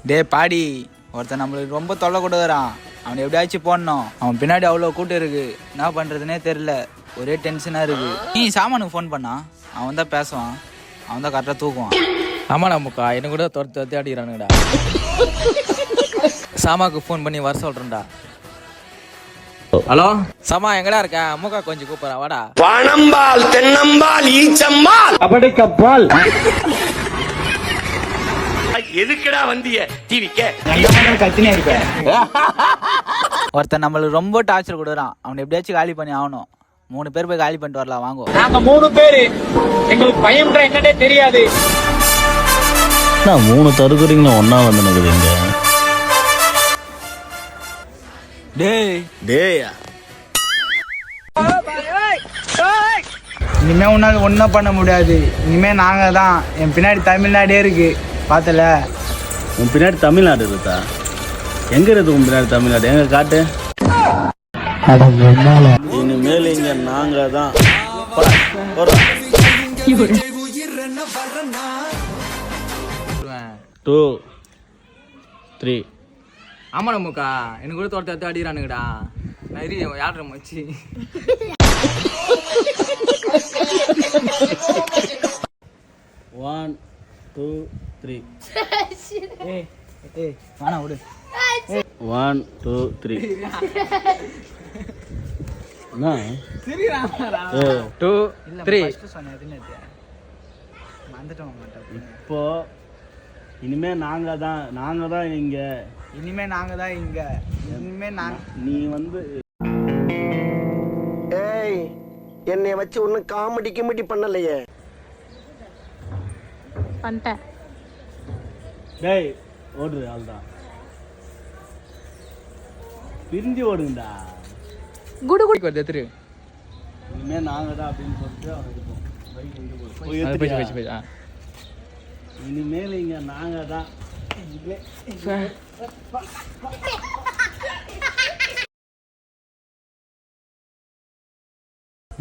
டே பாடி ஒருத்தன் நம்மளுக்கு ரொம்ப தொல்லை கொடுக்குறான். அவனை எப்படியாச்சும் போடணும். அவன் பின்னாடி அவ்வளோ கூட்டம் இருக்கு. என்ன பண்றதுனே தெரியல. ஒரே டென்ஷனா இருக்கு. நீ சாமானுக்கு ஃபோன் பண்ணா அவன் தான் பேசுவான். அவன் தான் கரெக்டாக தூக்குவான். ஆமாடா முக்கா என்ன கூட துரத்தி அடிக்கிறானுங்கடா. சாமாக்கு ஃபோன் பண்ணி வர சொல்றேன்டா. ஹலோ சாமா எங்கடா இருக்க? அம்முக்கா கொஞ்சம் கூப்பிடுறா வாடா. பணம்பால் தென்னம்பால் ஈச்சம்பால் அப்படி கப்பால் எதுக்குடா வந்திய டிவிக்க கத்தினே இருப்பேன். ஒருத்தன் நம்மளுக்கு ரொம்ப டார்ச்சர் கொடுக்குறான். அவனை எப்படியாச்சும் காலி பண்ணி ஆகணும். 3 பேர் போய் காலி பண்ணிட்டு வரலாம் வாங்க. நாங்க 3 பேரு, எங்களுக்கு பயம்ன்ற என்னன்னே தெரியாது. 3 தருக்குறீங்களும் ஒன்னா வந்து நிக்குதுங்க. டேய் இனிமே உன்னால ஒன்றும் பண்ண முடியாது. இனிமே நாங்க தான். என் பின்னாடி தமிழ்நாடே இருக்கு பார்த்தல. உன் பின்னாடி தமிழ்நாடு இருக்கா? எங்க இருக்கு உன் பின்னாடி தமிழ்நாடு? எங்க காட்டு. இனிமேல் இங்க நாங்க தான். 2 3 ஆமாடா முக்கா என்ன கூட துரத்தி அடிக்கிறானுங்கடா. நிறைய யாரு மச்சி 1 2 3 ஏய் வாடா விடு. 1 2 3 என்ன 2 3 இப்போ இனிமே நாங்க தான் இங்க. இனிமே நாங்க தான் இங்க. இனிமே நீ வந்து ஏய் என்னைய வச்சு ஒன்னும் காமெடி கிமெடி பண்ணலையே. பண்ணிட்டேன். டேய் ஓடுது அவ்வளோதான். பிரிஞ்சு ஓடுங்கடா. குடு குடி எத்திரு. இனிமே நாங்க தான் அப்படின்னு சொல்லிட்டு அவனுக்கு போய் இனிமேல் இங்க நாங்க தான்.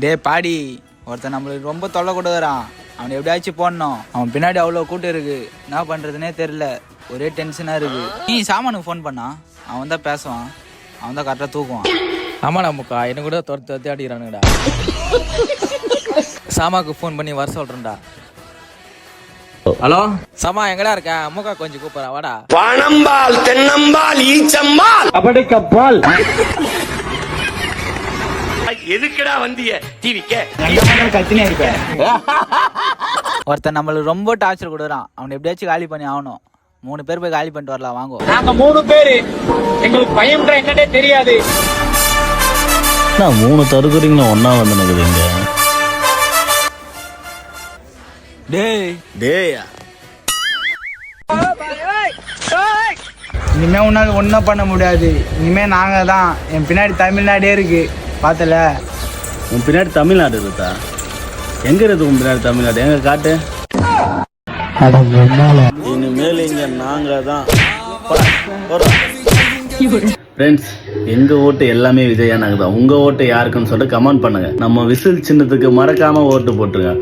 டே பாடி ஒருத்தன் நம்மளுக்கு ரொம்ப தொல்லை கொடுக்குறான். அவனை எப்படியாச்சும் போடணும். அவன் பின்னாடி அவ்வளோ கூட்டம் இருக்கு. என்ன பண்றதுனே தெரியல. ஒரே டென்ஷனா இருக்கு. நீ சாமானுக்கு ஃபோன் பண்ணா அவன் தான் பேசுவான். அவன் தான் கரெக்டாக தூக்குவான். ஆமாடா முக்கா என்ன கூட துரத்தி அடிக்கிறானுங்கடா. சாமாக்கு ஃபோன் பண்ணி வர சொல்றேன்டா. ஹலோ சாமா எங்கடா இருக்க? அம்முக்கா கொஞ்சம் கூப்பிடுறா வாடா. பணம்பால் தென்னம்பால் ஈச்சம்பால் அப்படி கப்பால் எதுக்குடா வந்திய டிவிக்க கத்தினே இருப்பேன். ஒருத்தன் நம்மளுக்கு ரொம்ப டார்ச்சர் கொடுக்குறான். அவனை எப்படியாச்சும் காலி பண்ணி ஆகணும். 3 பேர் போய் காலி பண்ணிட்டு வரலாம் வாங்க. நாங்க 3 பேரு, எங்களுக்கு பயம்ன்ற என்னன்னே தெரியாது. 3 தருக்குறீங்களும் ஒன்னா வந்து நிக்குதுங்க. டேய் இனிமே உன்னால ஒன்றும் பண்ண முடியாது. இனிமே நாங்க தான். என் பின்னாடி தமிழ்நாடே இருக்கு பார்த்தல. உன் பின்னாடி தமிழ்நாடு இருக்கா? எங்க இருக்கு உன் பின்னாடி தமிழ்நாடு? எங்க காட்டு. இனிமேல் இங்க நாங்க தான். ஃப்ரெண்ட்ஸ் எங்க ஓட்டு எல்லாமே விஜய் அண்ணாக்கு தான். உங்க ஓட்டு யாருக்குன்னு சொல்லிட்டு கமெண்ட் பண்ணுங்க. நம்ம விசில் சின்னத்துக்கு மறக்காம ஓட்டு போட்டுருங்க.